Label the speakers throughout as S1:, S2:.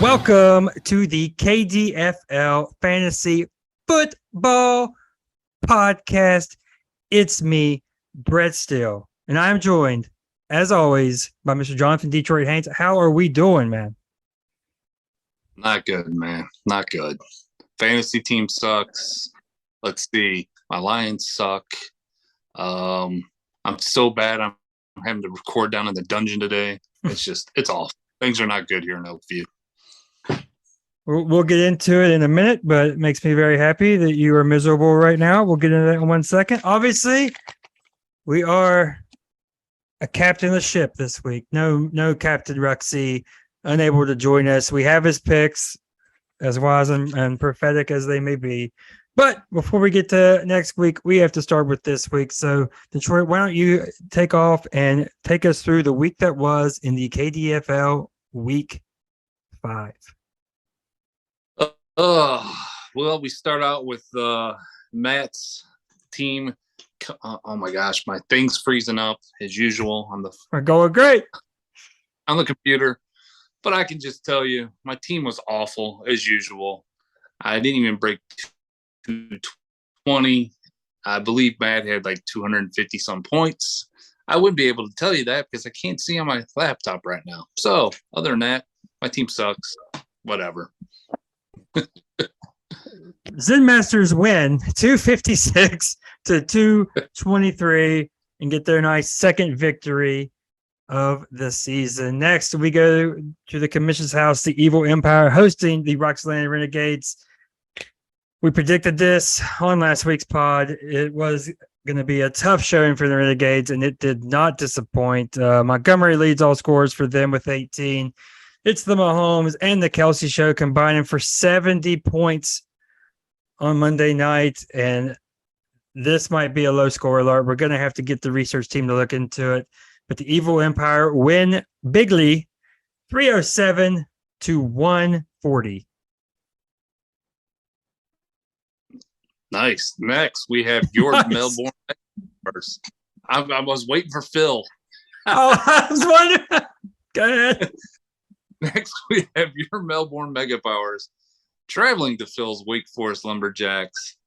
S1: Welcome to the KDFL Fantasy Football Podcast. It's me, Brett Steele, and I'm joined, as always, by Mr. Jonathan Detroit Haynes. How are we doing, man?
S2: Not good, man. Not good. Fantasy team sucks. Let's see. My Lions suck. I'm so bad. I'm having to record down in the dungeon today. It's awful. Things are not good here in Oakview.
S1: We'll get into it in a minute, but it makes me very happy that you are miserable right now. We'll get into that in 1 second. Obviously, we are a captain of the ship this week. No Captain Ruxy, unable to join us. We have his picks, as wise and prophetic as they may be. But before we get to next week, we have to start with this week. So, Detroit, why don't you take off and take us through the week that was in the KDFL Week 5?
S2: Well, we start out with Matt's team. Oh my gosh, my thing's freezing up as usual
S1: We're going great
S2: on the computer. But I can just tell you, my team was awful as usual. I didn't even break 220. I believe Matt had like 250 some points. I wouldn't be able to tell you that because I can't see on my laptop right now. So other than that, my team sucks. Whatever.
S1: Zen Masters win 256 to 223 and get their nice second victory of the season. Next, we go to the commission's house, the Evil Empire, hosting the Roxland Renegades. We predicted this on last week's pod. It was going to be a tough showing for the Renegades, and it did not disappoint. Montgomery leads all scores for them with 18. It's the Mahomes and the Kelsey show combining for 70 points on Monday night, and this might be a low score alert. We're going to have to get the research team to look into it. But the Evil Empire win bigly, 307 to 140.
S2: Nice. Next, we have your Melbourne first. I was waiting for Phil.
S1: Oh, I was wondering. Go ahead.
S2: Next, we have your Melbourne Mega Powers traveling to Phil's Wake Forest Lumberjacks.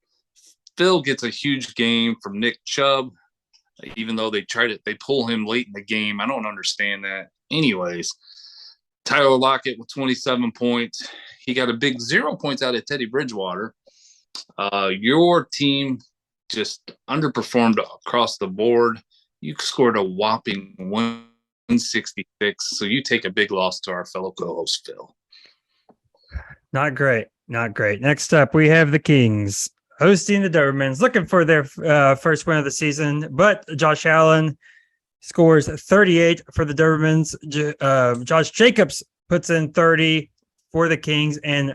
S2: Phil gets a huge game from Nick Chubb, even though they pull him late in the game. I don't understand that. Anyways, Tyler Lockett with 27 points. He got a big 0 points out of Teddy Bridgewater. Your team just underperformed across the board. You scored a whopping 166, so you take a big loss to our fellow co-host, Phil.
S1: Not great. Next up, we have the Kings hosting the Dobermans, looking for their first win of the season, but Josh Allen scores 38 for the Dobermans. Josh Jacobs puts in 30 for the Kings, and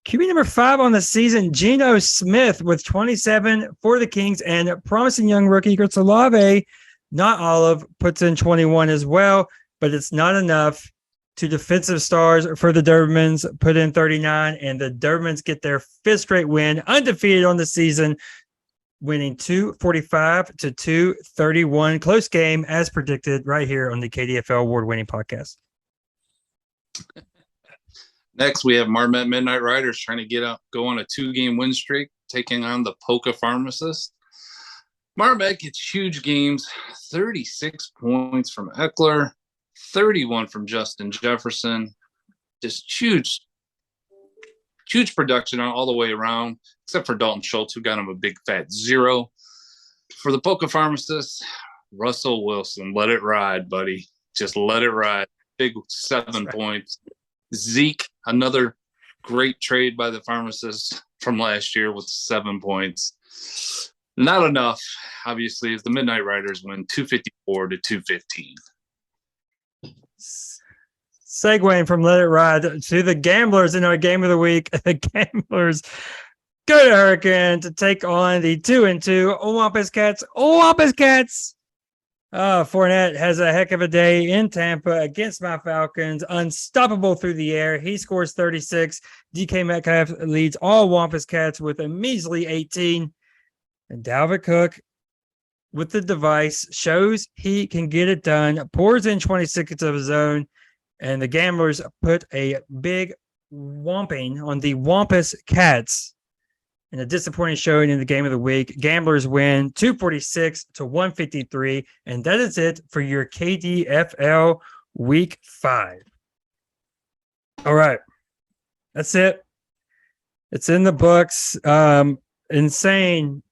S1: QB number 5 on the season, Geno Smith, with 27 for the Kings, and promising young rookie Chris Olave, not Olive, puts in 21 as well, but it's not enough. Two defensive stars for the Dobermans put in 39, and the Dobermans get their 5th straight win, undefeated on the season, winning 245 to 231. Close game, as predicted, right here on the KDFL award-winning podcast.
S2: Next, we have Marmet Midnight Riders trying to go on a 2-game win streak, taking on the Polka Pharmacist. Marmet gets huge games, 36 points from Eckler, 31 from Justin Jefferson. Just huge production all the way around, except for Dalton Schultz, who got him a big fat 0. For the Polka Pharmacist, Russell Wilson, let it ride, buddy. Just let it ride. Big 7 points. Zeke, another great trade by the Pharmacist from last year with 7 points. Not enough, obviously, as the Midnight Riders win 254 to 215.
S1: Segueing from Let It Ride to the Gamblers in our game of the week. The Gamblers go to Hurricane to take on the 2-2 Wampus Cats. Fournette has a heck of a day in Tampa against my Falcons. Unstoppable through the air. He scores 36. DK Metcalf leads all Wampus Cats with a measly 18. And Dalvin Cook with the device shows he can get it done. Pours in 26 of his own. And the Gamblers put a big whomping on the Wampus Cats in a disappointing showing in the game of the week. Gamblers win 246 to 153. And that is it for your KDFL Week 5. All right. That's it. It's in the books. Insane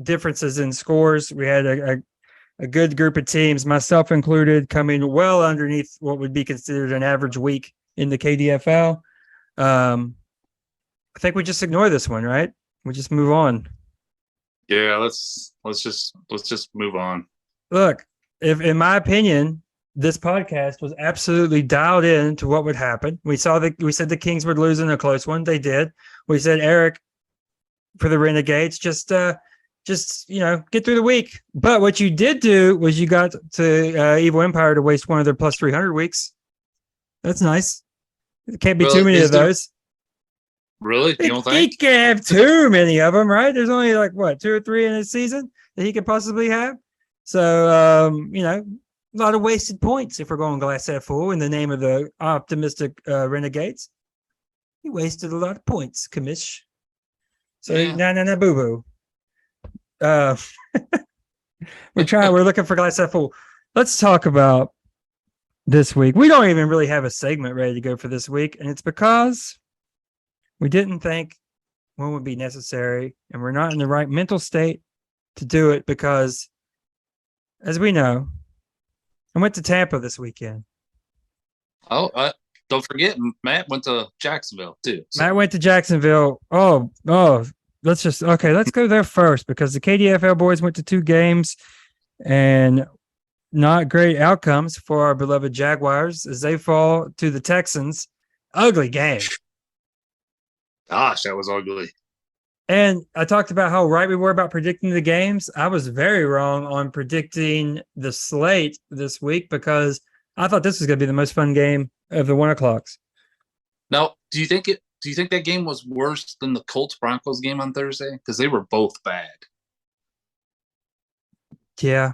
S1: differences in scores. We had a good group of teams, myself included, coming well underneath what would be considered an average week in the KDFL. I think we just ignore this one, right? We just move on.
S2: Yeah, let's just move on.
S1: Look, if in my opinion, this podcast was absolutely dialed in to what would happen. We said the Kings would lose in a close one. They did. We said Eric for the Renegades, just get through the week. But what you did do was you got to Evil Empire to waste one of their plus 300 weeks. That's nice. It can't be too many of those.
S2: Really? You don't think?
S1: He can't have too many of them, right? There's only 2 or 3 in a season that he could possibly have. So, a lot of wasted points if we're going glass half full in the name of the optimistic Renegades. He wasted a lot of points, Kamish. So, nah, boo-boo. We're looking for glass half full. Let's talk about this week. We don't even really have a segment ready to go for this week, and it's because we didn't think one would be necessary, and we're not in the right mental state to do it because, as we know, I went to Tampa this weekend.
S2: Oh, don't forget, Matt went to Jacksonville too.
S1: So. Matt went to Jacksonville. Oh, let's go there first because the KDFL boys went to 2 games and not great outcomes for our beloved Jaguars as they fall to the Texans. Ugly game.
S2: Gosh, that was ugly.
S1: And I talked about how right we were about predicting the games. I was very wrong on predicting the slate this week because I thought this was going to be the most fun game of the 1 o'clocks.
S2: Now, do you think that game was worse than the Colts Broncos game on Thursday? Because they were both bad.
S1: Yeah,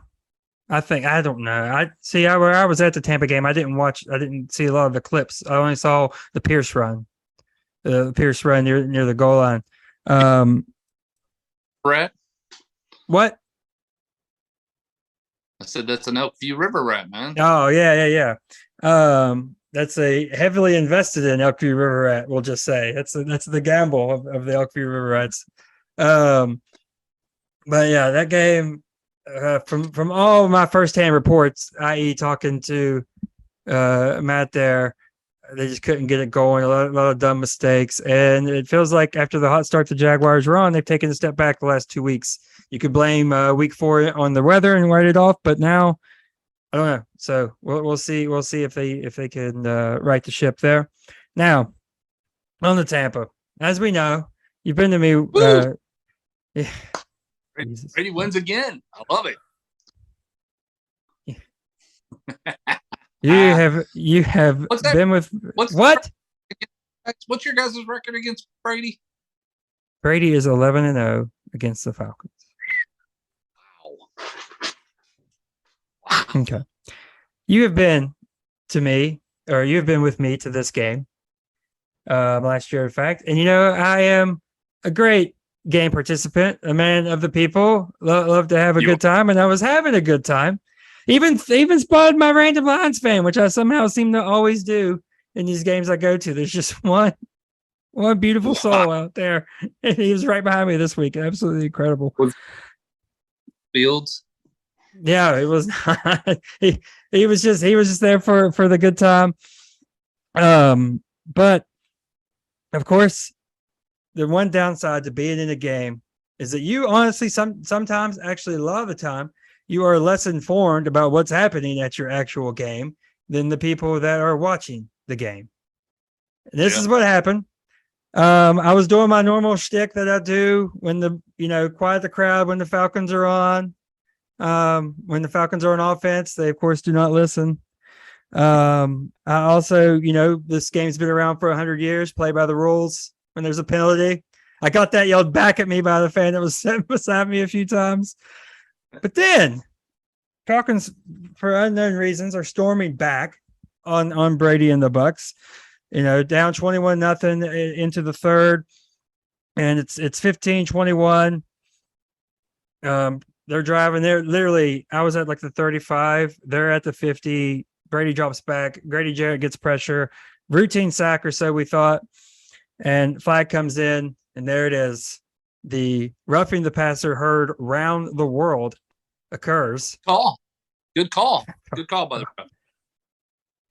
S1: I don't know. I was at the Tampa game. I didn't see a lot of the clips. I only saw the Pierce run. The Pierce run near the goal line.
S2: Rat?
S1: What?
S2: I said that's an Elkview River rat, man.
S1: Oh, yeah. That's a heavily invested in Elkview River rat, we'll just say. That's the gamble of the Elkview River rats. But yeah, that game, from all of my firsthand reports, i.e. talking to Matt there, they just couldn't get it going. A lot of dumb mistakes. And it feels like after the hot start the Jaguars were on, they've taken a step back the last 2 weeks. You could blame week 4 on the weather and write it off, but now I don't know. So we'll see. We'll see if they can right the ship there. Now, on the Tampa, as we know, you've been to me.
S2: Yeah. Brady wins again. I love it.
S1: You have been with what?
S2: What's your guys' record against Brady?
S1: Brady is 11-0 against the Falcons. Wow. Okay. You have been with me to this game last year, in fact. And I am a great game participant, a man of the people, love to have a good time, and I was having a good time. Even spotted my random Lions fan, which I somehow seem to always do in these games I go to. There's just one beautiful soul out there, and he was right behind me this week. Absolutely incredible.
S2: Fields?
S1: Yeah, it was not. He was just there for the good time. But of course, the one downside to being in a game is that you honestly sometimes, actually a lot of the time, you are less informed about what's happening at your actual game than the people that are watching the game. And this is what happened. I was doing my normal shtick that I do when quiet the crowd when the Falcons are on. When the Falcons are on offense, they of course do not listen. I also, this game's been around for 100 years, play by the rules. When there's a penalty, I got that yelled back at me by the fan that was sitting beside me a few times. But then Falcons, for unknown reasons, are storming back on Brady and the Bucks. Down 21-0 into the third, and it's 15-21. They're driving. They're literally, I was at like the 35. They're at the 50. Brady drops back. Grady Jarrett gets pressure. Routine sack or so we thought. And flag comes in, and there it is. The roughing the passer heard round the world occurs.
S2: Good call by the ref.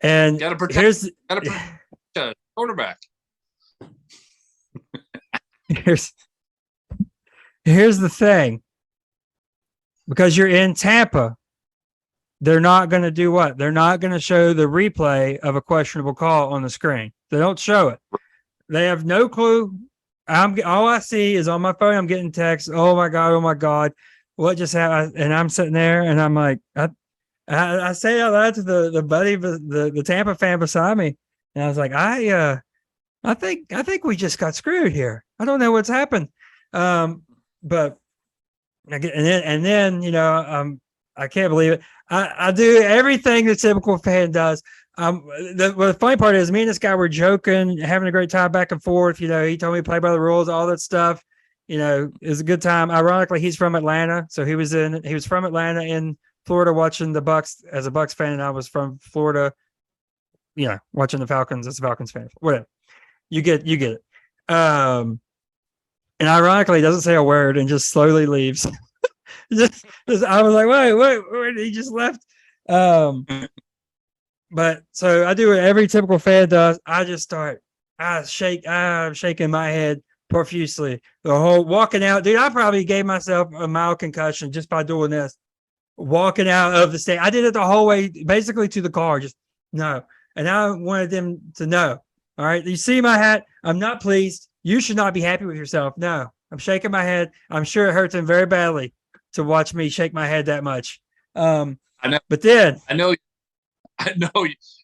S1: And
S2: gotta protect the quarterback.
S1: Here's the thing. Because you're in Tampa, they're not going to do what? They're not going to show the replay of a questionable call on the screen. They don't show it. They have no clue. All I see is on my phone, I'm getting texts. Oh my God. What just happened? And I'm sitting there and I'm like, I say out loud to the buddy, the Tampa fan beside me. And I was like, I think we just got screwed here. I don't know what's happened. But and then I can't believe it. I do everything the typical fan does. The funny part is me and this guy were joking, having a great time back and forth. He told me to play by the rules, all that stuff. It was a good time. Ironically, he's from Atlanta. So he was from Atlanta in Florida watching the Bucks as a Bucks fan, and I was from Florida, watching the Falcons as a Falcons fan. Whatever. You get it. And ironically, he doesn't say a word and just slowly leaves. I was like, wait, he just left. But so I do what every typical fan does. I just start, I'm shaking my head profusely. The whole walking out, dude, I probably gave myself a mild concussion just by doing this. Walking out of the state. I did it the whole way, basically to the car. Just no. And I wanted them to know. All right. You see my hat. I'm not pleased. You should not be happy with yourself. No, I'm shaking my head. I'm sure it hurts him very badly to watch me shake my head that much. I know. But then
S2: I know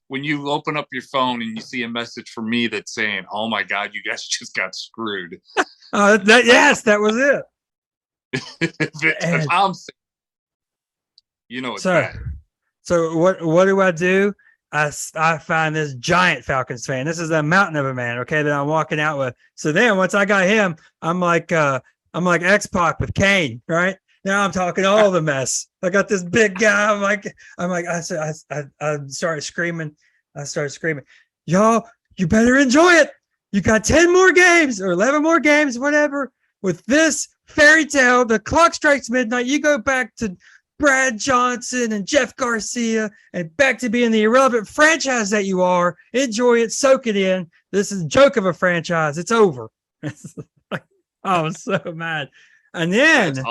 S2: when you open up your phone and you see a message from me that's saying, "Oh my God, you guys just got screwed."
S1: That was it.
S2: If I'm saying, it's bad.
S1: So what do I do? I find this giant Falcons fan. This is a mountain of a man, okay, that I'm walking out with. So then once I got him, I'm like X-Pac with Kane, right? Now I'm talking all the mess. I got this big guy. I started screaming. Y'all, you better enjoy it. You got 10 more games or 11 more games, whatever. With this fairy tale, the clock strikes midnight. You go back to Brad Johnson and Jeff Garcia and back to being the irrelevant franchise that you are. Enjoy it. Soak it in. This is a joke of a franchise. It's over. I was so mad. And then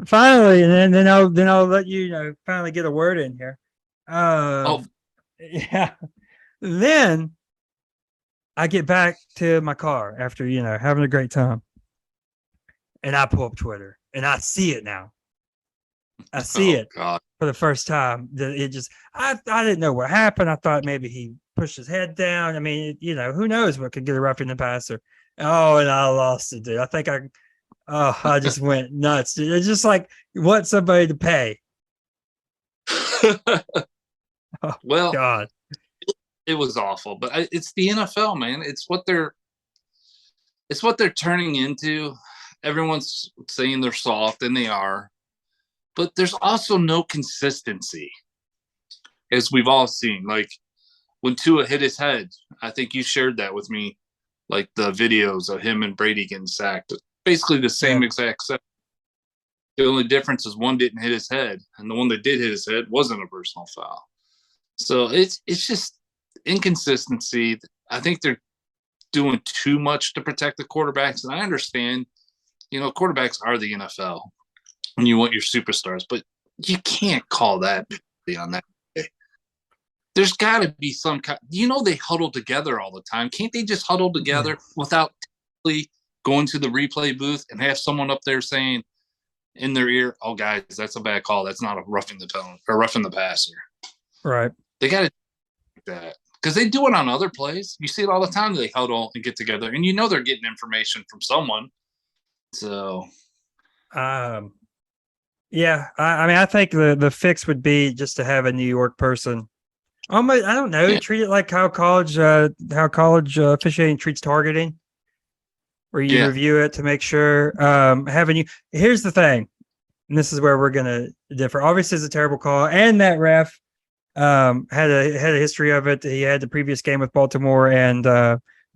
S1: finally, and then I'll let you finally get a word in here. Yeah. Then I get back to my car after having a great time, and I pull up Twitter and I see it now. I see it
S2: God.
S1: For the first time. I didn't know what happened. I thought maybe he pushed his head down. I mean, who knows what could get a roughing the passer. Oh, and I lost it, dude. I think I just went nuts, dude. It's just like you want somebody to pay.
S2: Well,
S1: God,
S2: it was awful, but it's the NFL, man. It's what they're turning into. Everyone's saying they're soft, and they are. But there's also no consistency, as we've all seen. Like when Tua hit his head, I think you shared that with me, like the videos of him and Brady getting sacked. Basically the same exact set. The only difference is one didn't hit his head, and the one that did hit his head wasn't a personal foul. So it's just inconsistency. I think they're doing too much to protect the quarterbacks, and I understand, quarterbacks are the NFL. And you want your superstars, but you can't call that on that day. There's got to be some kind. They huddle together all the time. Can't they just huddle together without going to the replay booth and have someone up there saying in their ear, "Oh, guys, that's a bad call. That's not a roughing the passer."
S1: Right.
S2: They got to do that because they do it on other plays. You see it all the time. They huddle and get together, and they're getting information from someone. So,
S1: yeah, I mean, I think the fix would be just to have a New York person Almost, I don't know.
S2: Yeah.
S1: Treat it like how college officiating treats targeting, where you
S2: Yeah.
S1: review it to make sure. Here's the thing, and this is where we're gonna differ. Obviously, it's a terrible call, and that ref had a history of it. He had the previous game with Baltimore and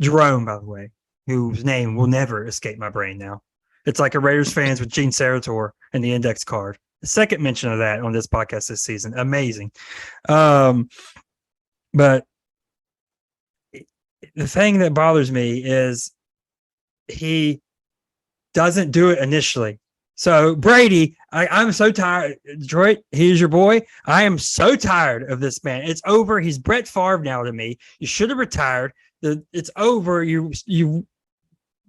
S1: Jerome, by the way, whose name will never escape my brain now. It's like a Raiders fans with Gene Sarator and the index card. The second mention of that on this podcast this season. Amazing. But the thing that bothers me is he doesn't do it initially. So Brady, I'm so tired. Detroit, he's your boy. I am so tired of this man. It's over. He's Brett Favre now to me. You should have retired. It's over. You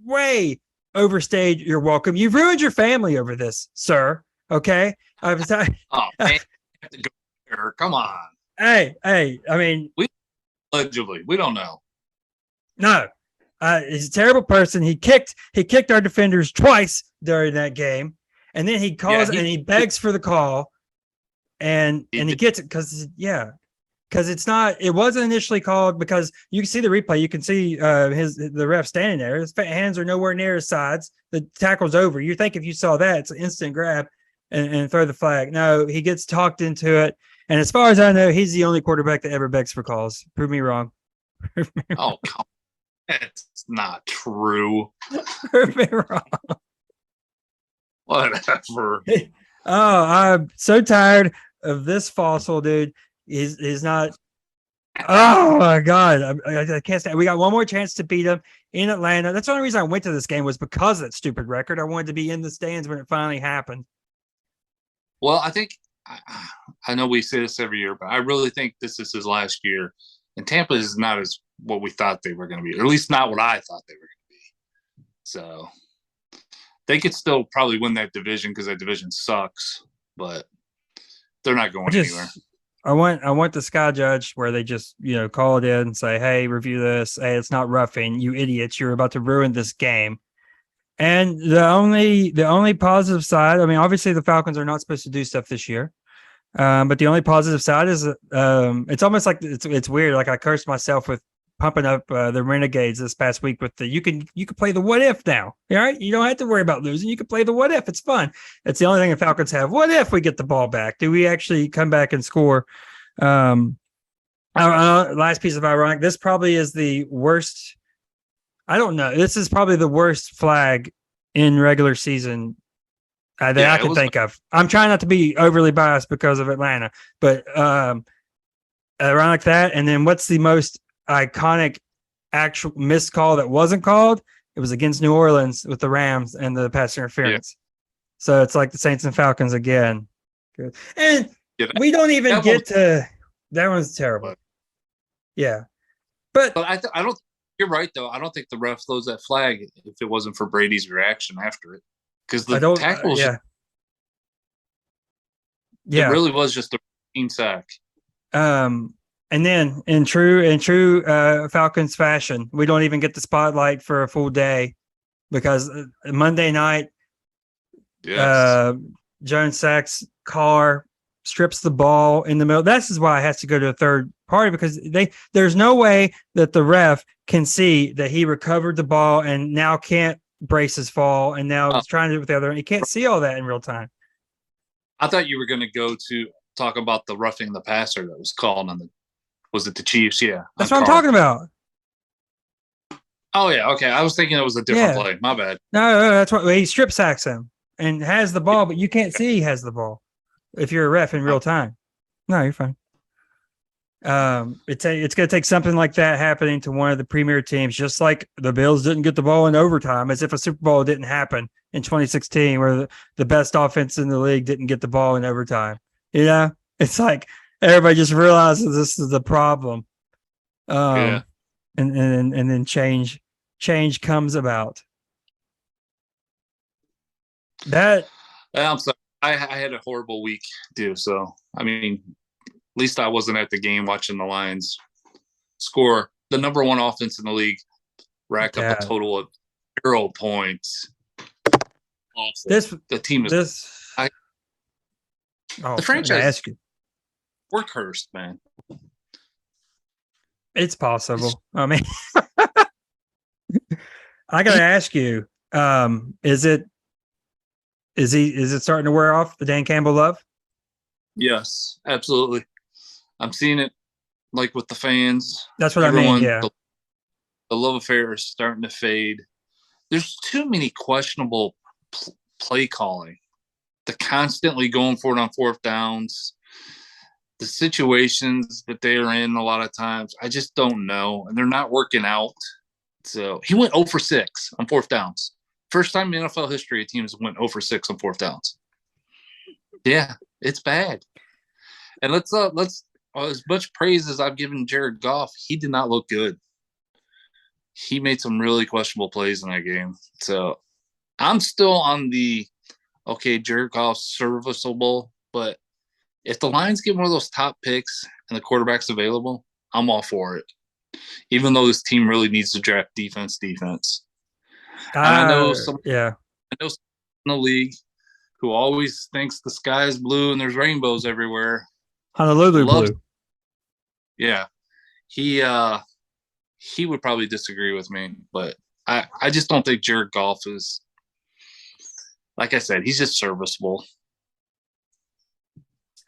S1: way overstayed your welcome. You've ruined your family over this, sir. Okay.
S2: Oh man, you have to go there. Come on.
S1: Hey, I mean,
S2: Allegedly, we don't know.
S1: no. He's a terrible person. He kicked our defenders twice during that game, and then he calls and he begs for the call, and he gets it because it wasn't initially called because you can see the replay. You can see the ref standing there. His hands are nowhere near his sides. The tackle's over. You think if you saw that, it's an instant grab and throw the flag. No, he gets talked into it. And as far as I know, he's the only quarterback that ever begs for calls. Prove me wrong.
S2: Oh, come on. That's not true.
S1: Prove me wrong.
S2: Whatever.
S1: Oh, I'm so tired of this fossil, dude. He's not. Oh my god, I can't stand. We got one more chance to beat him in Atlanta. That's the only reason I went to this game was because of that stupid record. I wanted to be in the stands when it finally happened.
S2: Well, I think I know we say this every year, but I really think this is his last year. And Tampa is not as what we thought they were going to be, or at least not what I thought they were going to be. So they could still probably win that division because that division sucks, but they're not going anywhere.
S1: I want the Sky Judge where they just, call it in and say, hey, review this. Hey, it's not roughing. You idiots. You're about to ruin this game. And the only positive side, I mean, obviously the Falcons are not supposed to do stuff this year. But the only positive side is it's almost like it's weird. Like I cursed myself with pumping up the Renegades this past week with the you can play the what if now. All right, you don't have to worry about losing. You can play the what if. It's fun. It's the only thing the Falcons have. What if we get the ball back? Do we actually come back and score? Last piece of ironic. This probably is the worst. I don't know. This is probably the worst flag in regular season that I can think of. I'm trying not to be overly biased because of Atlanta, but around like that. And then what's the most iconic actual missed call that wasn't called? It was against New Orleans with the Rams and the pass interference. Yeah. So it's like the Saints and Falcons again. Good. And we don't even get to that one's terrible. Yeah. But
S2: I don't. You're right though. I don't think the ref throws that flag if it wasn't for Brady's reaction after it. Because the tackles, it really was just a routine sack.
S1: And then in true Falcons fashion, we don't even get the spotlight for a full day because Monday night, Jones sacks Carr, strips the ball in the middle. This is why it has to go to a third party because there's no way that the ref can see that he recovered the ball and now can't brace his fall and now he's trying to do it with the other. You can't see all that in real time.
S2: I thought you were going to go to talk about the roughing the passer that was called on was it the Chiefs? Yeah.
S1: That's what I'm talking about.
S2: Oh yeah. Okay. I was thinking it was a different play. My bad.
S1: No, that's what he strip sacks him and has the ball, but you can't see he has the ball if you're a ref in real time. No, you're fine. It's going to take something like that happening to one of the premier teams, just like the Bills didn't get the ball in overtime, as if a Super Bowl didn't happen in 2016, where the best offense in the league didn't get the ball in overtime. It's like everybody just realizes this is the problem. And then change comes about. That
S2: I'm sorry. I had a horrible week too. So I mean, at least I wasn't at the game watching the Lions score. The number one offense in the league racked up a total of 0 points. Awful. The team is the franchise. We're cursed, man.
S1: It's possible. I mean, I got to ask you, is it starting to wear off the Dan Campbell love?
S2: Yes, absolutely. I'm seeing it like with the fans.
S1: That's what I mean.
S2: Everyone,
S1: Yeah.
S2: the love affair is starting to fade. There's too many questionable play calling. The constantly going for it on fourth downs, the situations that they are in a lot of times, I just don't know. And they're not working out. So he went 0 for 6 on fourth downs. First time in NFL history, teams went 0 for 6 on fourth downs. Yeah, it's bad. And let's as much praise as I've given Jared Goff, he did not look good. He made some really questionable plays in that game. So I'm still on the okay, Jared Goff's serviceable, but if the Lions get one of those top picks and the quarterback's available, I'm all for it. Even though this team really needs to draft defense. And I know some in the league who always thinks the sky is blue and there's rainbows everywhere.
S1: Honolulu blue.
S2: Yeah. He would probably disagree with me, but I just don't think Jared Goff is, like I said, he's just serviceable.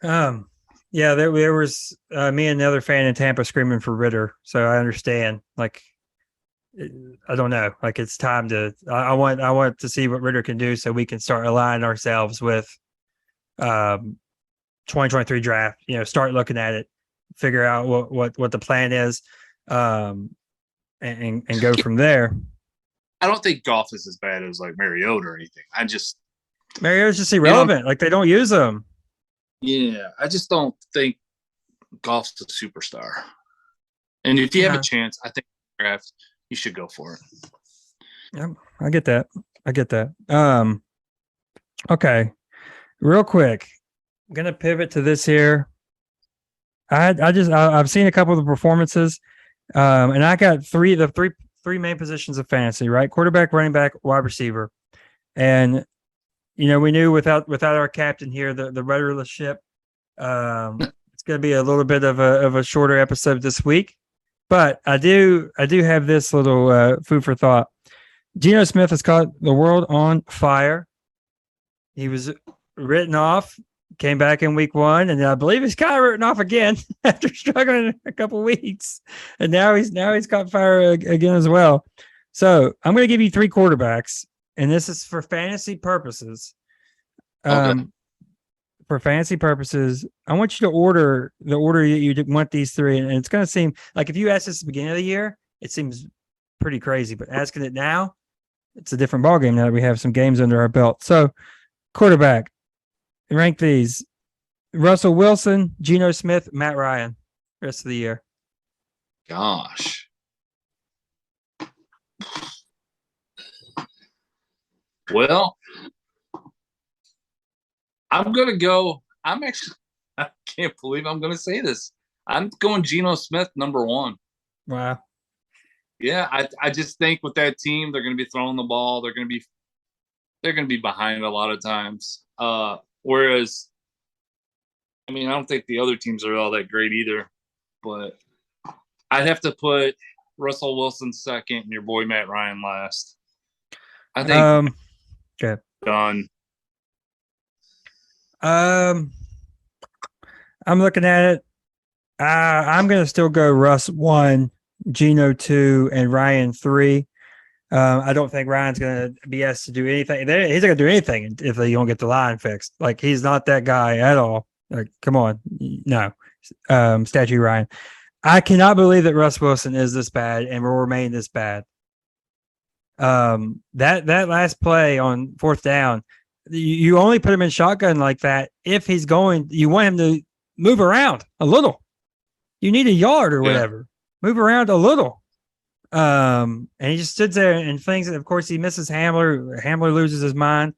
S1: Yeah, there was me and another fan in Tampa screaming for Ritter, so I understand. Like, I don't know, like it's time to. I want to see what Ritter can do, so we can start aligning ourselves with 2023 draft. You know, start looking at it, figure out what the plan is, and go from there.
S2: I don't think Goff is as bad as like Mariota or anything.
S1: Mariota's just irrelevant. Like they don't use him.
S2: Yeah, I just don't think Goff's a superstar. And if you have a chance, I think draft you should go for it.
S1: Yeah, I get that. Okay, real quick, I'm gonna pivot to this here. I've seen a couple of the performances, and I got three main positions of fantasy, right? Quarterback, running back, wide receiver, and you know we knew without our captain here, the rudderless ship. It's going to be a little bit of a shorter episode this week, but I do have this little food for thought. Geno Smith has caught the world on fire. He was written off, came back in week 1, and I believe he's kind of written off again after struggling a couple weeks, and now he's caught fire again as well. So I'm going to give you 3 quarterbacks, and this is for fantasy purposes.
S2: Okay.
S1: For fantasy purposes, I want you to order the order you want these 3, and it's going to seem like if you asked this at the beginning of the year, it seems pretty crazy. But asking it now, it's a different ballgame now that we have some games under our belt. So, quarterback, rank these: Russell Wilson, Geno Smith, Matt Ryan. Rest of the year.
S2: Gosh. Well, I'm going to go. I can't believe I'm going to say this. I'm going Geno Smith, number 1.
S1: Wow.
S2: Yeah, I just think with that team, they're going to be throwing the ball. They're going to be behind a lot of times. Whereas, I mean, I don't think the other teams are all that great either. But I'd have to put Russell Wilson second and your boy Matt Ryan last. I think
S1: okay.
S2: Done.
S1: I'm looking at it. I'm going to still go Russ 1, Geno 2, and Ryan 3. I don't think Ryan's going to be asked to do anything. He's not going to do anything if they don't get the line fixed. Like, he's not that guy at all. Like, come on. No. Statue Ryan. I cannot believe that Russ Wilson is this bad and will remain this bad. That last play on fourth down, you only put him in shotgun like that if he's going. You want him to move around a little. You need a yard or whatever. Move around a little. And he just stood there and thinks. Of course, he misses Hamler. Hamler loses his mind.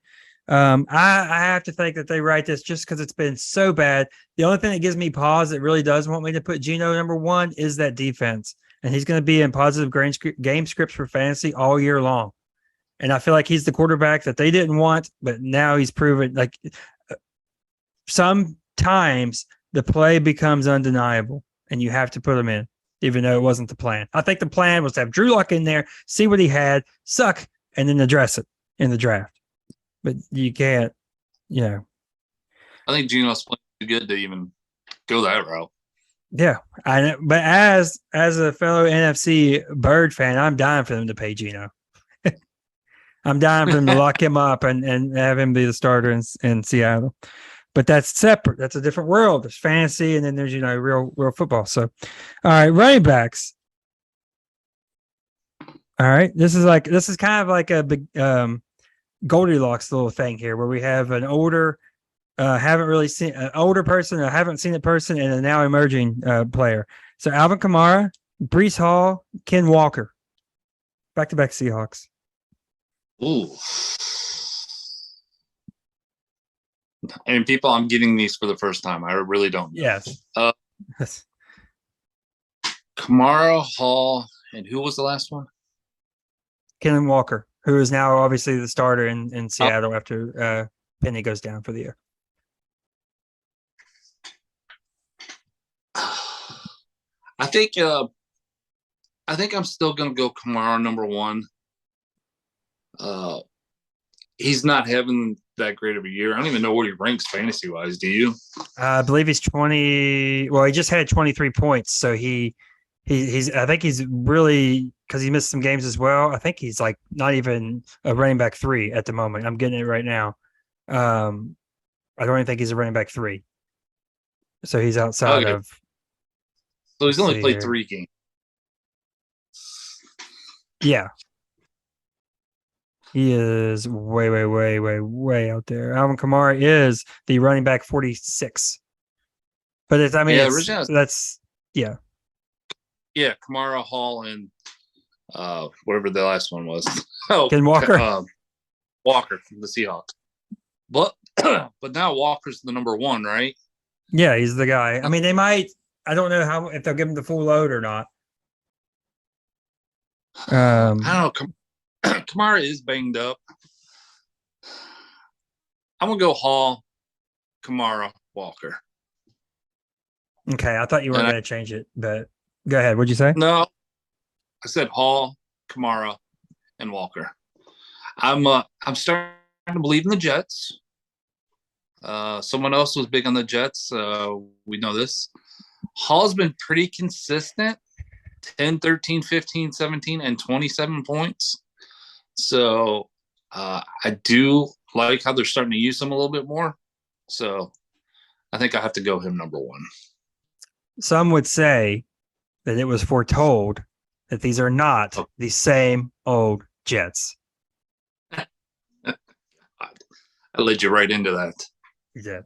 S1: I have to think that they write this just because it's been so bad. The only thing that gives me pause that really does want me to put Geno number 1 is that defense. And he's going to be in positive game scripts for fantasy all year long. And I feel like he's the quarterback that they didn't want, but now he's proven like sometimes the play becomes undeniable and you have to put him in. even though it wasn't the plan. I think the plan was to have Drew Lock in there, see what he had, suck, and then address it in the draft. But you can't, you know.
S2: I think Geno's playing too good to even go that route.
S1: Yeah, but as a fellow NFC Bird fan, I'm dying for them to pay Geno. I'm dying for them to lock him up and have him be the starter in Seattle. But that's separate. That's a different world. There's fantasy, and then there's real football. So, all right, running backs. All right, this is kind of like a big Goldilocks little thing here, where we have an older, haven't really seen an older person, or haven't seen a person, and a now emerging player. So Alvin Kamara, Breece Hall, Ken Walker, back-to-back Seahawks.
S2: Ooh. And people, I'm getting these for the first time. I really don't know.
S1: Yes.
S2: Kamara, Hall, and who was the last one?
S1: Ken Walker, who is now obviously the starter in Seattle after Penny goes down for the year.
S2: I think I'm still going to go Kamara number one. He's not having that great of a year. I don't even know where he ranks fantasy wise. Do you?
S1: I believe he's 20. Well, he just had 23 points, so he's. I think he's really, because he missed some games as well. I think he's like not even a running back 3 at the moment. I'm getting it right now. I don't even think he's a running back 3. So he's outside of.
S2: So he's only played 3 games.
S1: Yeah. He is way out there. Alvin Kamara is the running back 46. But it's, I mean, that's.
S2: Yeah, Kamara, Hall, and whatever the last one was.
S1: Ken Walker.
S2: Walker from the Seahawks. But now Walker's the number 1, right?
S1: Yeah, he's the guy. I mean, they might. I don't know if they'll give him the full load or not.
S2: I don't know. Kamara is banged up. I'm gonna go Hall, Kamara, Walker.
S1: Okay, I thought you were going to change it, but go ahead. What'd you say?
S2: No, I said Hall, Kamara, and Walker. I'm starting to believe in the Jets. Someone else was big on the Jets. We know this. Hall's been pretty consistent. 10, 13, 15, 17, and 27 points. So I do like how they're starting to use him a little bit more. So I think I have to go him number 1.
S1: Some would say that it was foretold that these are not the same old Jets.
S2: I led you right into that.
S1: Yeah.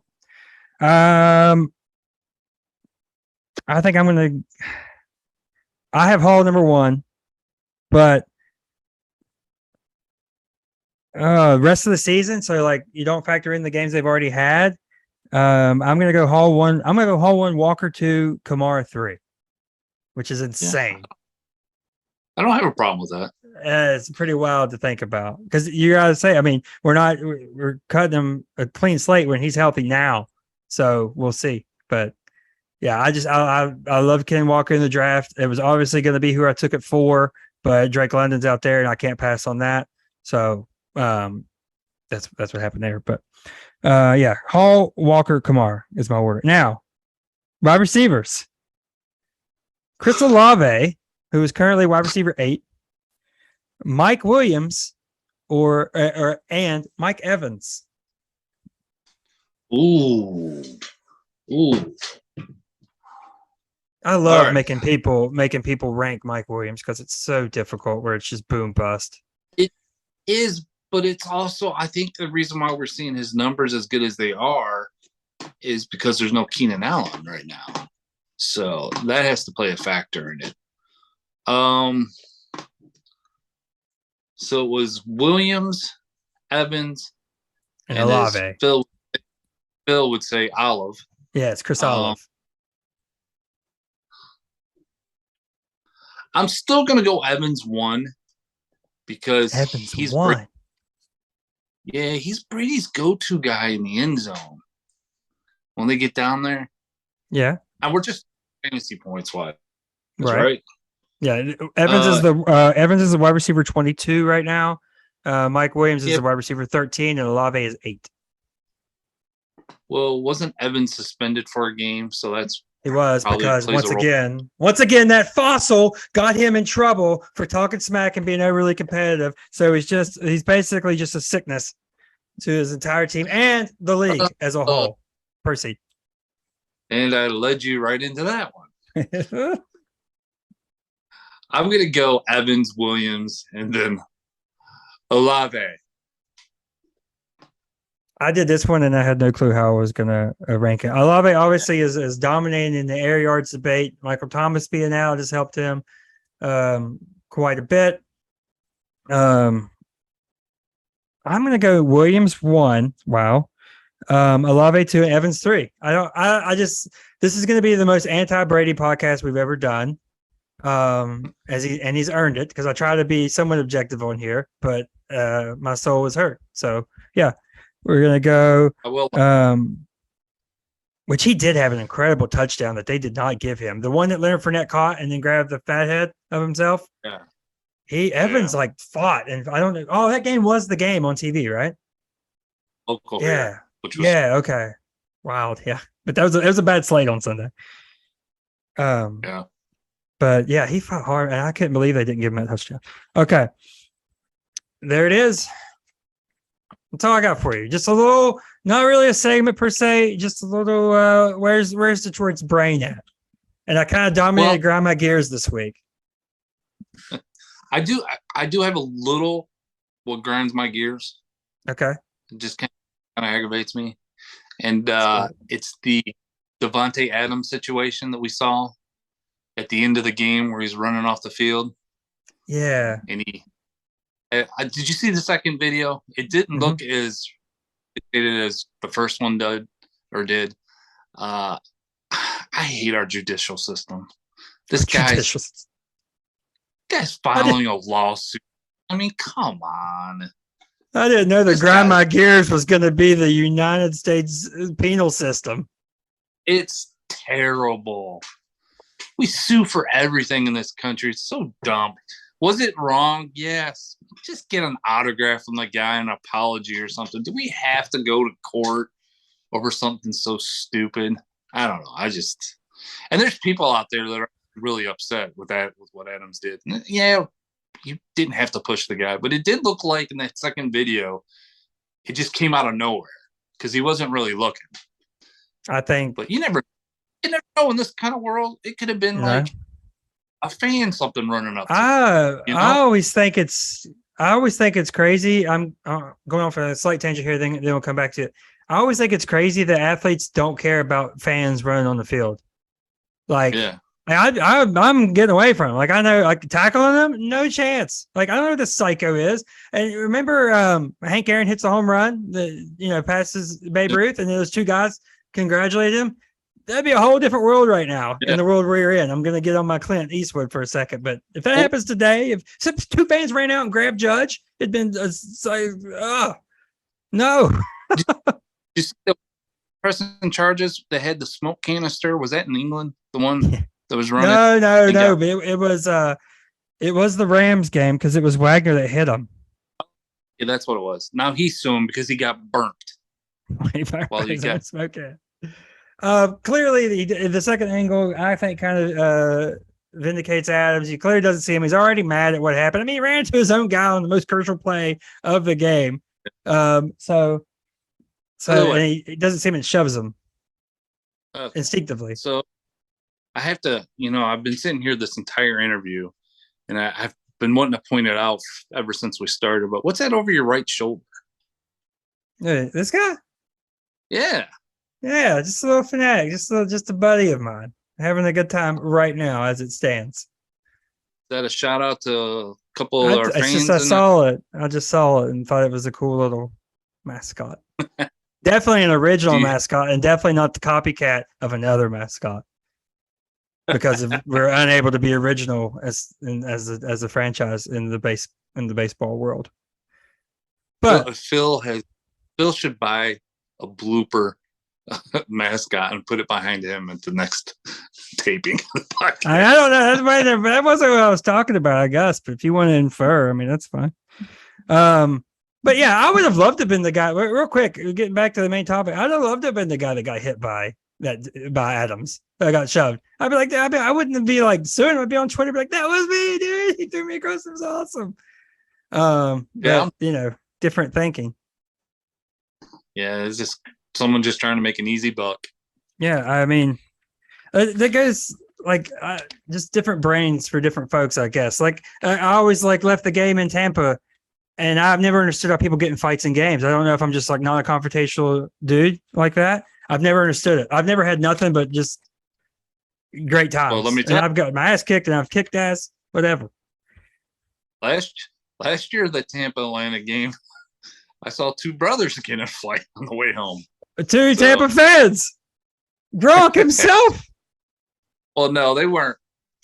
S1: I think I have Hall number 1, but rest of the season, so like you don't factor in the games they've already had. I'm gonna go Hall 1. I'm gonna go Hall 1, Walker 2, Kamara 3, which is insane.
S2: Yeah. I don't have a problem with that.
S1: It's pretty wild to think about, because you gotta say, I mean, we're cutting him a clean slate when he's healthy now, so we'll see. But yeah, I love Ken Walker in the draft. It was obviously going to be who I took it for, but Drake London's out there, and I can't pass on that. So that's what happened there. But yeah, Hall, Walker, Kamara is my order. Now, wide receivers. Chris Olave, who is currently wide receiver 8, Mike Williams, and Mike Evans.
S2: Ooh.
S1: I love making people rank Mike Williams, because it's so difficult, where it's just boom bust.
S2: It is, but it's also, I think the reason why we're seeing his numbers as good as they are is because there's no Keenan Allen right now. So that has to play a factor in it. So it was Williams, Evans,
S1: and Olave.
S2: Phil would say Olive.
S1: Yeah, it's Chris Olive.
S2: I'm still going to go Evans 1, because
S1: he's 1.
S2: He's Brady's go-to guy in the end zone when they get down there.
S1: Yeah.
S2: And we're just fantasy points wise. That's right.
S1: Yeah, Evans is the wide receiver 22 right now. Mike Williams is the wide receiver 13, and Olave is 8.
S2: Well, wasn't Evans suspended for a game? So that's
S1: He was,
S2: probably
S1: because
S2: plays a role.
S1: once again, that fossil got him in trouble for talking smack and being overly competitive. So he's basically just a sickness to his entire team and the league as a whole. Proceed.
S2: And I led you right into that one. I'm going to go Evans, Williams, and then Olave.
S1: I did this one and I had no clue how I was going to rank it. Olave obviously is dominating in the air yards debate. Michael Thomas being out has helped him quite a bit. I'm going to go Williams 1. Wow. Olave 2, Evans 3. This is going to be the most anti-Brady podcast we've ever done. He's earned it, because I try to be somewhat objective on here, but my soul was hurt. So yeah, we're gonna go. Which he did have an incredible touchdown that they did not give him. The one that Leonard Fournette caught and then grabbed the fat head of himself.
S2: Yeah.
S1: Evans like fought, and I don't know. Oh, that game was the game on TV, right?
S2: Local.
S1: Yeah. Okay. Wild. Yeah. But it was a bad slate on Sunday.
S2: Yeah.
S1: But yeah, he fought hard, and I couldn't believe they didn't give him that touchdown. Okay. There it is. That's all I got for you. Just a little, not really a segment per se, just a little where's Detroit's brain at? And I kind of dominated grind my gears this week.
S2: I do have a little what grinds my gears.
S1: Okay.
S2: It just kind of aggravates me. And it's the Davante Adams situation that we saw at the end of the game where he's running off the field.
S1: Yeah.
S2: And did you see the second video? It didn't look as the first one did. I hate our judicial system. This guy's filing a lawsuit. I mean, come on.
S1: I didn't know that grind my gears was going to be the United States penal system.
S2: It's terrible. We sue for everything in this country. It's so dumb. Was it wrong? Yes. Just get an autograph from the guy, an apology or something. Do we have to go to court over something so stupid? I don't know. And there's people out there that are really upset with what Adams did. And yeah, you didn't have to push the guy, but it did look like in that second video, it just came out of nowhere because he wasn't really looking.
S1: I think.
S2: But you never know in this kind of world. It could have been like a fan something running up.
S1: I always think it's crazy. I'm going off a slight tangent here, then we'll come back to it. I always think it's crazy that athletes don't care about fans running on the field. Like, yeah. I'm getting away from it. Like, I know, like, tackling them, no chance. Like, I don't know who the psycho is. And remember, Hank Aaron hits a home run that passes Babe Ruth, and those two guys congratulate him. That'd be a whole different world right now in the world we're in. I'm going to get on my Clint Eastwood for a second, but if that happens today, if two fans ran out and grabbed Judge, it'd been no.
S2: Did you see the pressing charges that had the smoke canister? Was that in England? The one that was running?
S1: No. It was the Rams game because it was Wagner that hit him.
S2: Yeah, that's what it was. Now he's suing because he got burnt.
S1: While he got smoking. Clearly, the second angle, I think, kind of vindicates Adams. He clearly doesn't see him. He's already mad at what happened. I mean, he ran into his own guy on the most crucial play of the game. So and he doesn't see him and shoves him instinctively.
S2: So I have to, I've been sitting here this entire interview, and I've been wanting to point it out ever since we started. But what's that over your right shoulder?
S1: This guy?
S2: Yeah.
S1: Yeah, just a little fanatic, just a buddy of mine, having a good time right now as it stands.
S2: Is that a shout out to a couple of our fans?
S1: I saw it. I just saw it and thought it was a cool little mascot. Definitely an original mascot, and definitely not the copycat of another mascot. Because we're unable to be original as a franchise in the baseball world. But
S2: Phil should buy a blooper mascot and put it behind him at the next taping of the podcast.
S1: I don't know. That wasn't what I was talking about, I guess. But if you want to infer, I mean, that's fine. But yeah, I would have loved to have been the guy. Real quick, getting back to the main topic, I'd have loved to have been the guy that got hit by Adams. That got shoved. I'd be like, I wouldn't be like soon. I'd be on Twitter, be like, that was me, dude. He threw me across. It was awesome.
S2: Yeah,
S1: but, different thinking.
S2: Yeah, it's just someone just trying to make an easy buck.
S1: Yeah, I mean, that goes like just different brains for different folks, I guess. Like I always left the game in Tampa. And I've never understood how people get in fights in games. I don't know if I'm just like not a confrontational dude like that. I've never understood it. I've never had nothing but just great times.
S2: Well, let me tell you,
S1: I've got my ass kicked and I've kicked ass, whatever.
S2: Last year, the Tampa Atlanta game, I saw two brothers get in a fight on the way home.
S1: Two Tampa fans. Gronk himself.
S2: Well, no, they weren't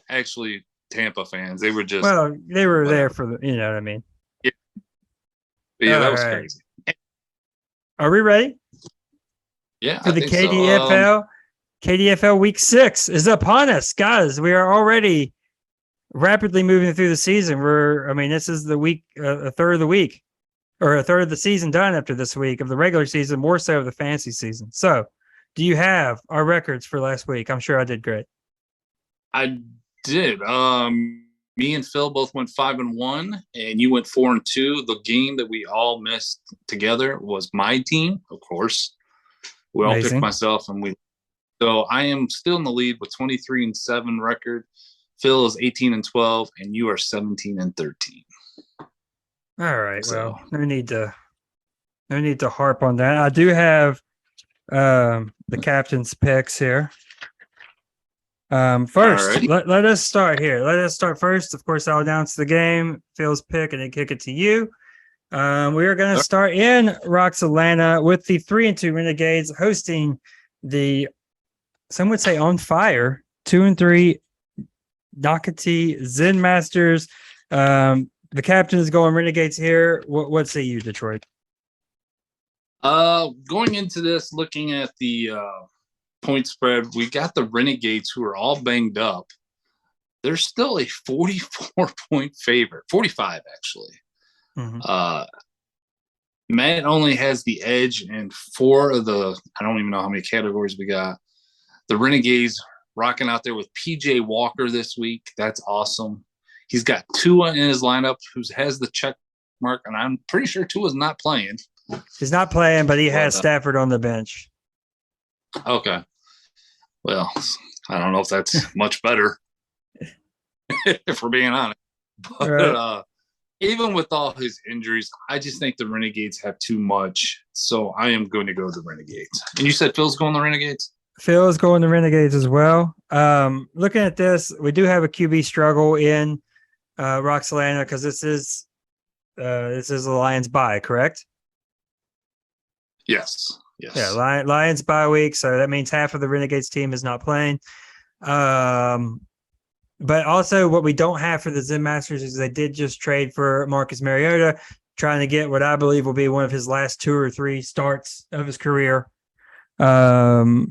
S2: actually Tampa fans. They were just.
S1: Well, they were there for the, you know what I mean?
S2: Yeah, that was crazy.
S1: Are we ready?
S2: Yeah.
S1: For the KDFL? KDFL week 6 is upon us, guys. We are already rapidly moving through the season. This is the week, a third of the week, or a third of the season done after this week of the regular season, more so of the fantasy season. So, do you have our records for last week? I'm sure I did great.
S2: I did. Me and Phil both went 5-1, and you went 4-2. The game that we all missed together was my team, of course. We all picked myself, and so I am still in the lead with 23-7 record. Phil is 18-12, and you are 17-13.
S1: All right. So, well, no need to harp on that. I do have the captain's picks here. First, let us start here. Let us start first. Of course, I'll announce the game, Phil's pick, and then kick it to you. We are going to start in Roxalana with the 3-2 Renegades hosting the, some would say on fire, 2-3 Nocatee Zen Masters. The captain is going Renegades here. What say you, Detroit?
S2: Going into this, looking at the point spread, we got the Renegades, who are all banged up. They're still a 44-point favorite, 45 actually. Mm-hmm. Matt only has the edge in 4 of the, I don't even know how many categories we got. The Renegades rocking out there with PJ Walker this week. That's awesome. He's got Tua in his lineup, who has the check mark, and I'm pretty sure Tua's not playing.
S1: He's not playing, but he has Stafford on the bench.
S2: Okay. Well, I don't know if that's much better, if we're being honest. But right. Even with all his injuries, I just think the Renegades have too much. So I am going to go the Renegades. And you said Phil's going the Renegades?
S1: Phil is going the Renegades as well. Looking at this, we do have a QB struggle in Roxalana because this is the Lions bye, correct?
S2: Yes.
S1: Yeah, Lions bye week, so that means half of the Renegades team is not playing. But also what we don't have for the Zen Masters is they did just trade for Marcus Mariota, trying to get what I believe will be one of his last 2 or 3 starts of his career out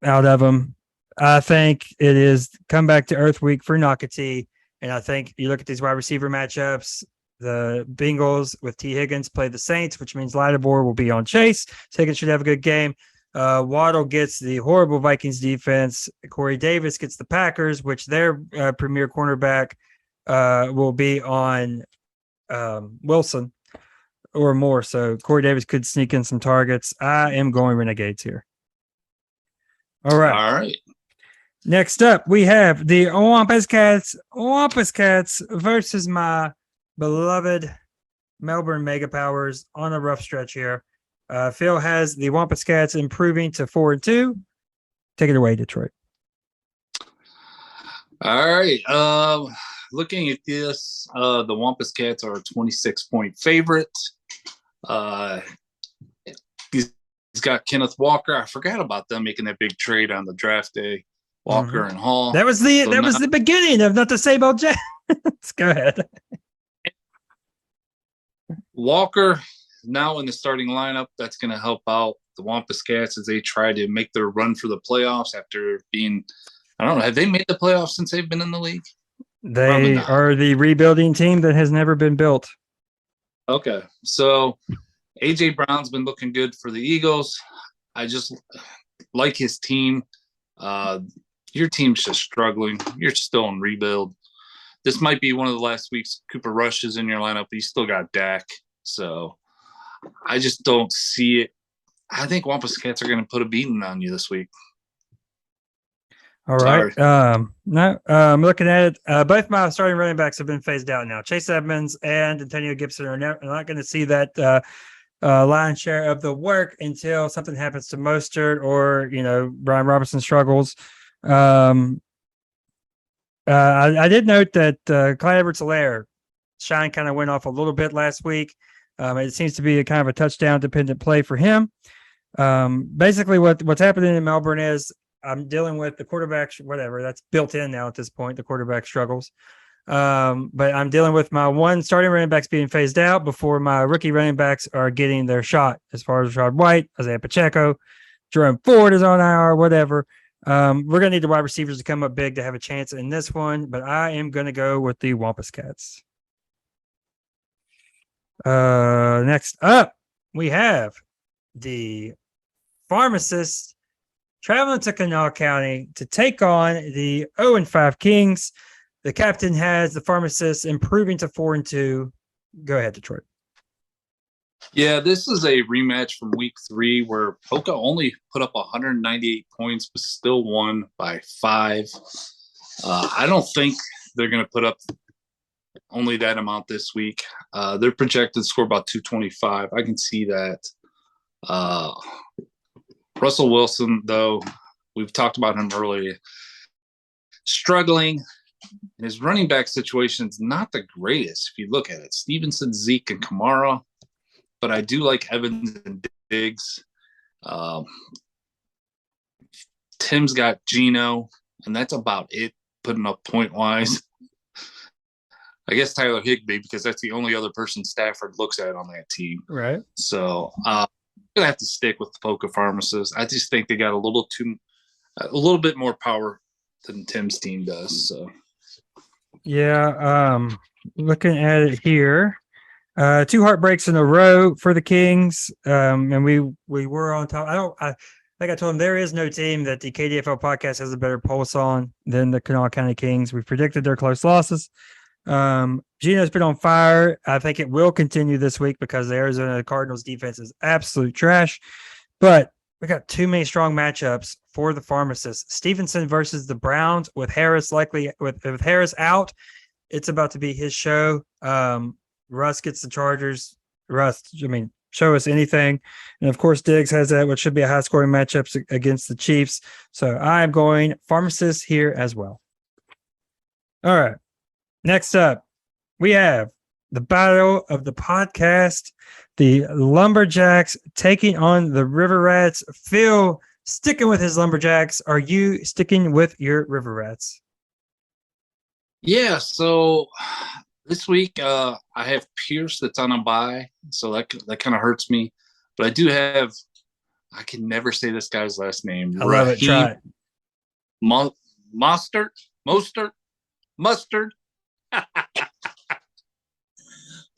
S1: of him. I think it is come back to earth week for Nocatee, and I think you look at these wide receiver matchups. The Bengals with T. Higgins play the Saints, which means Lattimore will be on Chase. Higgins should have a good game. Waddle gets the horrible Vikings defense. Corey Davis gets the Packers, which their premier cornerback will be on Wilson or more. So Corey Davis could sneak in some targets. I am going Renegades here. All right. Next up, we have the Wampus Cats versus my beloved Melbourne Mega Powers on a rough stretch here. Phil has the Wampus Cats improving to 4-2. Take it away, Detroit.
S2: All right. Looking at this, the Wampus Cats are a 26-point favorite. He's got Kenneth Walker. I forgot about them making that big trade on the draft day. Walker and Hall.
S1: That was the beginning of Not to Say About Jets. Go ahead.
S2: Walker now in the starting lineup, that's going to help out the Wampus Cats as they try to make their run for the playoffs after being, I don't know, have they made the playoffs since they've been in the league?
S1: They are the rebuilding team that has never been built.
S2: Okay. So A.J. Brown's been looking good for the Eagles. I just like his team. Your team's just struggling. You're still in rebuild. This might be one of the last weeks Cooper Rush is in your lineup, but you still got Dak. So I just don't see it. I think Wampus Cats are going to put a beating on you this week.
S1: All right. No, I'm looking at it. Both my starting running backs have been phased out now. Chase Edmonds and Antonio Gibson are not going to see that lion's share of the work until something happens to Mostert or, Brian Robinson struggles. I did note that Clyde Edwards-Helaire shine kind of went off a little bit last week. It seems to be a kind of a touchdown dependent play for him. Basically what's happening in Melbourne is I'm dealing with the quarterback, whatever that's built in now at this point, the quarterback struggles. But I'm dealing with my one starting running backs being phased out before my rookie running backs are getting their shot as far as Rashad White, Isaiah Pacheco, Jerome Ford is on IR, whatever. We're going to need the wide receivers to come up big to have a chance in this one, but I am going to go with the Wampus Cats. Next up, we have the Pharmacists traveling to Kanawha County to take on the 0-5 Kings. The captain has the Pharmacists improving to 4-2. Go ahead, Detroit.
S2: Yeah, this is a rematch from week 3 where Polka only put up 198 points, but still won by 5. I don't think they're going to put up only that amount this week. They're projected to score about 225. I can see that. Russell Wilson, though, we've talked about him earlier, struggling. His running back situation is not the greatest if you look at it. Stevenson, Zeke, and Kamara. But I do like Evans and Diggs. Tim's got Geno, and that's about it, putting up point-wise. I guess Tyler Higbee, because that's the only other person Stafford looks at on that team.
S1: Right.
S2: So I'm going to have to stick with the Polka Pharmacists. I just think they got a little bit more power than Tim's team does. So,
S1: yeah, looking at it here. 2 heartbreaks in a row for the Kings. And we were on top. I think I told him there is no team that the KDFL podcast has a better pulse on than the Kanawha County Kings. We predicted their close losses. Geno's been on fire. I think it will continue this week because the Arizona Cardinals defense is absolute trash. But we got too many strong matchups for the Pharmacists. Stevenson versus the Browns with Harris likely with Harris out. It's about to be his show. Russ gets the Chargers. Show us anything. And of course, Diggs has that, which should be a high scoring matchup against the Chiefs. So I am going Pharmacists here as well. All right. Next up, we have the battle of the podcast, the Lumberjacks taking on the River Rats. Phil, sticking with his Lumberjacks. Are you sticking with your River Rats?
S2: Yeah, so this week I have Pierce that's on a bye, so that kind of hurts me. But I do have, I can never say this guy's last name.
S1: I love it. Try it.
S2: Mustard.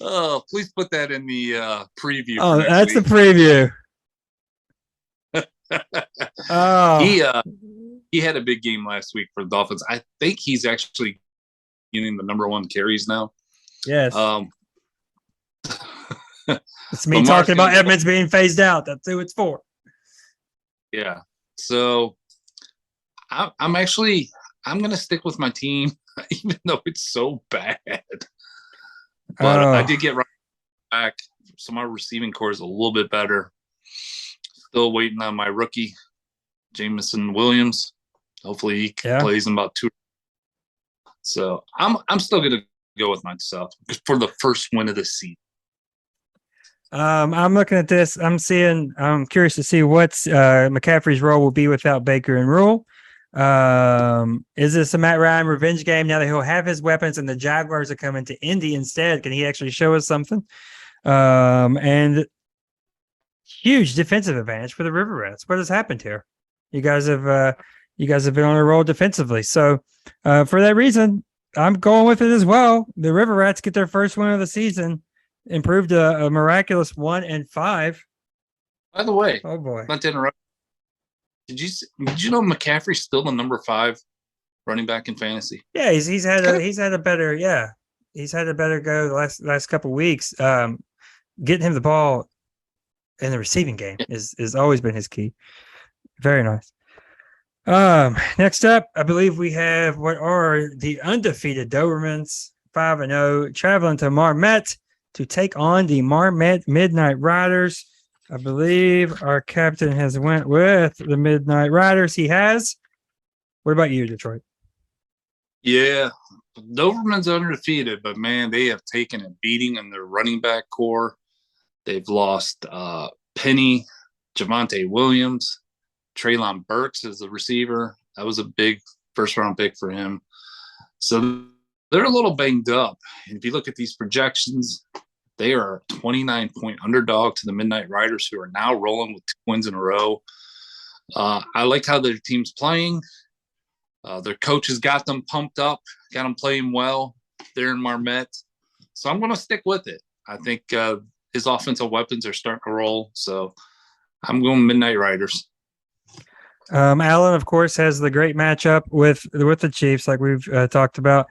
S2: Oh, please put that in the preview.
S1: Oh, that's week. The preview. Oh,
S2: he had a big game last week for the Dolphins. I think he's actually getting the number 1 carries now.
S1: Yes. It's me talking about Edmonds being phased out. That's who it's for.
S2: Yeah. So I'm going to stick with my team, even though it's so bad. But I did get right back. So my receiving core is a little bit better. Still waiting on my rookie, Jameson Williams. Hopefully he plays in about 2. So I'm still going to go with myself for the first win of the season.
S1: I'm looking at this. I'm curious to see what McCaffrey's role will be without Baker and Rule. Is this a Matt Ryan revenge game now that he'll have his weapons and the Jaguars are coming to Indy instead? Can he actually show us something? And huge defensive advantage for the River Rats. What has happened here? You guys have been on a roll defensively. So for that reason, I'm going with it as well. The River Rats get their first win of the season, improved a miraculous 1-5.
S2: By the way,
S1: oh boy,
S2: not to interrupt. Did you know McCaffrey's still the number 5 running back in fantasy?
S1: Yeah, he's had a better go the last couple of weeks. Getting him the ball in the receiving game is always been his key. Very nice. Next up, I believe we have what are the undefeated Dobermans, 5-0, traveling to Marmet to take on the Marmet Midnight Riders. I believe our captain has went with the Midnight Riders. He has. What about you, Detroit?
S2: Yeah, Doberman's undefeated, but man, they have taken a beating in their running back core. They've lost Penny, Javonte Williams, Treylon Burks as the receiver. That was a big first-round pick for him. So they're a little banged up. And if you look at these projections, they are a 29-point underdog to the Midnight Riders, who are now rolling with 2 wins in a row. I like how their team's playing. Their coaches got them pumped up, got them playing well there in Marmet. So I'm going to stick with it. I think his offensive weapons are starting to roll. So I'm going Midnight Riders.
S1: Allen, of course, has the great matchup with the Chiefs, like we've talked about.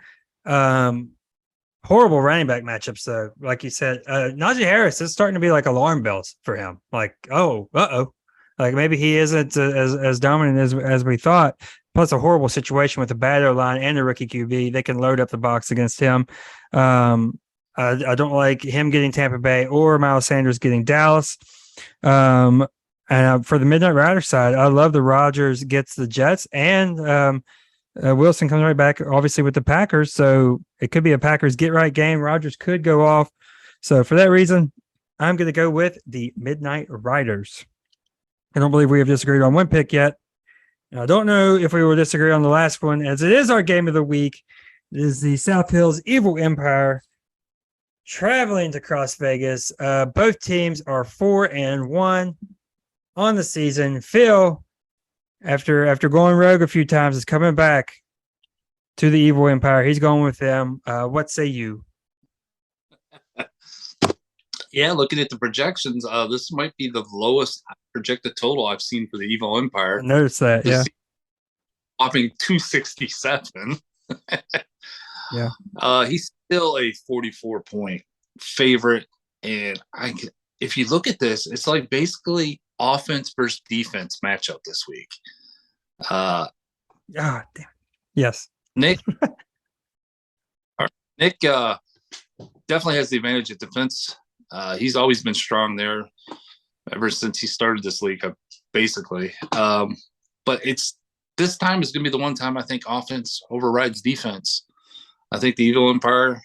S1: Horrible running back matchups, though. Like you said, Najee Harris is starting to be like alarm bells for him. Like, like maybe he isn't as dominant as we thought. Plus, a horrible situation with the bad O-line and the rookie QB. They can load up the box against him. I don't like him getting Tampa Bay or Miles Sanders getting Dallas. And for the Midnight Rider side, I love the Rodgers gets the Jets, and Wilson comes right back, obviously, with the Packers. So it could be a Packers get-right game. Rodgers could go off. So for that reason, I'm going to go with the Midnight Riders. I don't believe we have disagreed on one pick yet. I don't know if we will disagree on the last one, as it is our game of the week. It is the South Hills Evil Empire traveling to Cross Vegas. Both teams are 4-1 on the season. Phil, after going rogue a few times, is coming back to the Evil Empire. He's going with them. What say you?
S2: Yeah, looking at the projections, this might be the lowest projected total I've seen for the Evil Empire.
S1: I noticed that, yeah.
S2: Whopping 267.
S1: Yeah.
S2: He's still a 44-point favorite. And if you look at this, it's like basically offense versus defense matchup this week.
S1: Damn. Yes.
S2: Nick definitely has the advantage at defense. He's always been strong there ever since he started this league, basically. But this time is going to be the one time I think offense overrides defense. I think the Evil Empire,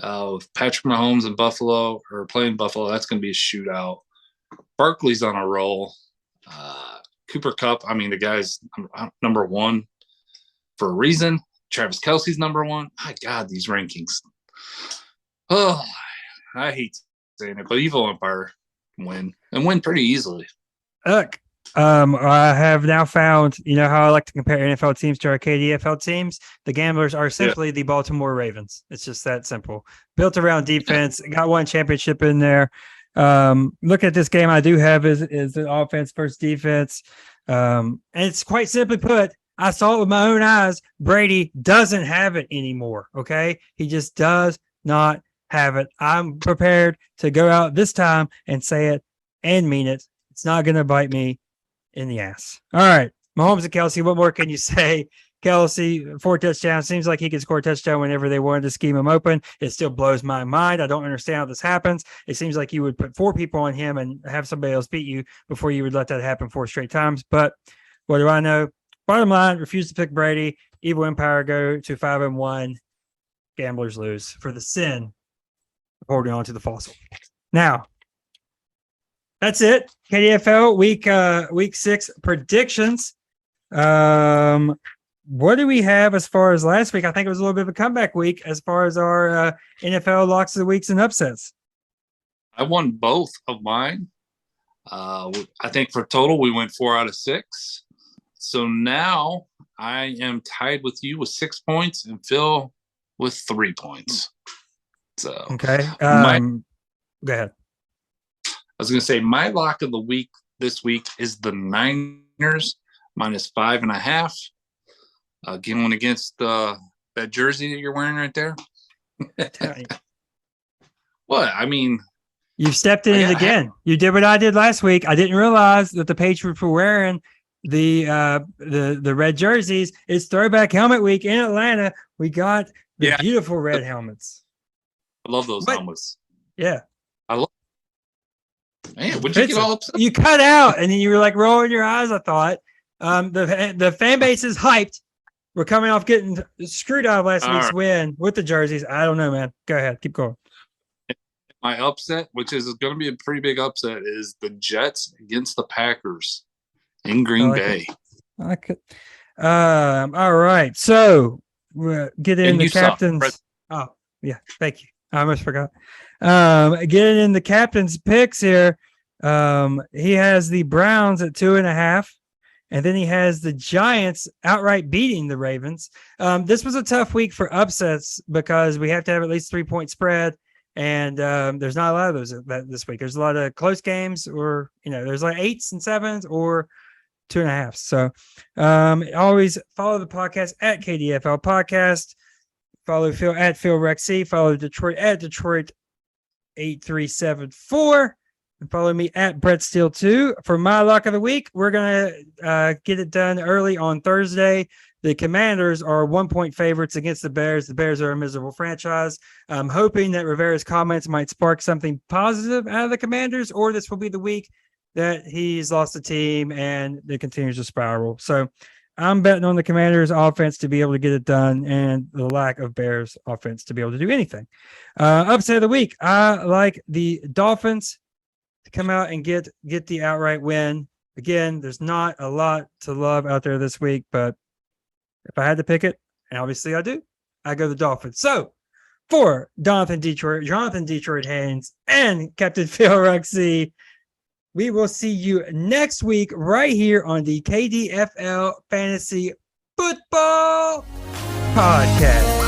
S2: with Patrick Mahomes and Buffalo, or playing Buffalo, that's going to be a shootout. Barkley's on a roll. Cooper Kupp, I mean, the guy's number 1 for a reason. Travis Kelce's number 1. My God, these rankings. Oh, I hate saying it, but Evil Empire win pretty easily.
S1: Look, I have now found, you know how I like to compare NFL teams to our KDFL teams? The Gamblers are simply the Baltimore Ravens. It's just that simple. Built around defense, got one championship in there. Look at this game I do have is an offense versus defense. And it's quite simply put, I saw it with my own eyes. Brady doesn't have it anymore. Okay. He just does not have it. I'm prepared to go out this time and say it and mean it. It's not going to bite me in the ass. All right. Mahomes and Kelce, what more can you say? Kelce, 4 touchdowns. Seems like he can score a touchdown whenever they wanted to scheme him open. It still blows my mind. I don't understand how this happens. It seems like you would put 4 people on him and have somebody else beat you before you would let that happen 4 straight times. But what do I know? Bottom line, refuse to pick Brady. Evil Empire go to 5-1. Gamblers lose for the sin of holding on to the fossil. Now, that's it. KDFL week 6 predictions. What do we have as far as last week? I think it was a little bit of a comeback week as far as our NFL locks of the weeks and upsets.
S2: I won both of mine. I think for total, we went 4 out of 6. So now I am tied with you with 6 points and Phil with 3 points. So
S1: Okay.
S2: go
S1: ahead.
S2: I was going to say my lock of the week this week is the Niners -5.5. Going against that jersey that you're wearing right there. What? I mean,
S1: you've stepped in it again. You did what I did last week. I didn't realize that the Patriots were wearing the red jerseys. It's Throwback Helmet Week in Atlanta. We got the beautiful red helmets.
S2: I love those helmets.
S1: Yeah.
S2: I love. Man, would you get all upset?
S1: You cut out and then you were like rolling your eyes, I thought. The fan base is hyped. We're coming off getting screwed out of last week's win with the jerseys. I don't know, man. Go ahead. Keep going.
S2: My upset, which is going to be a pretty big upset, is the Jets against the Packers in Green Bay.
S1: I could. All right. So we'll get in the captain's. Oh, yeah. Thank you. I almost forgot. Getting in the captain's picks here. He has the Browns at 2.5. And then he has the Giants outright beating the Ravens. This was a tough week for upsets because we have to have at least 3-point spread. And there's not a lot of those this week. There's a lot of close games or, there's like 8s and 7s or 2.5. So always follow the podcast at KDFL Podcast. Follow Phil at Phil Rexy. Follow Detroit at Detroit 8374. And follow me at Brett Steele 2. For my lock of the week, we're going to get it done early on Thursday. The Commanders are 1-point favorites against the Bears. The Bears are a miserable franchise. I'm hoping that Rivera's comments might spark something positive out of the Commanders, or this will be the week that he's lost the team and it continues to spiral. So I'm betting on the Commanders offense to be able to get it done and the lack of Bears offense to be able to do anything. Upset of the week, I like the Dolphins to come out and get the outright win. Again, there's not a lot to love out there this week, but if I had to pick it, and obviously I do, I go the Dolphins. So for Jonathan Detroit Haynes, and Captain Phil Ruxy, we will see you next week right here on the KDFL Fantasy Football Podcast.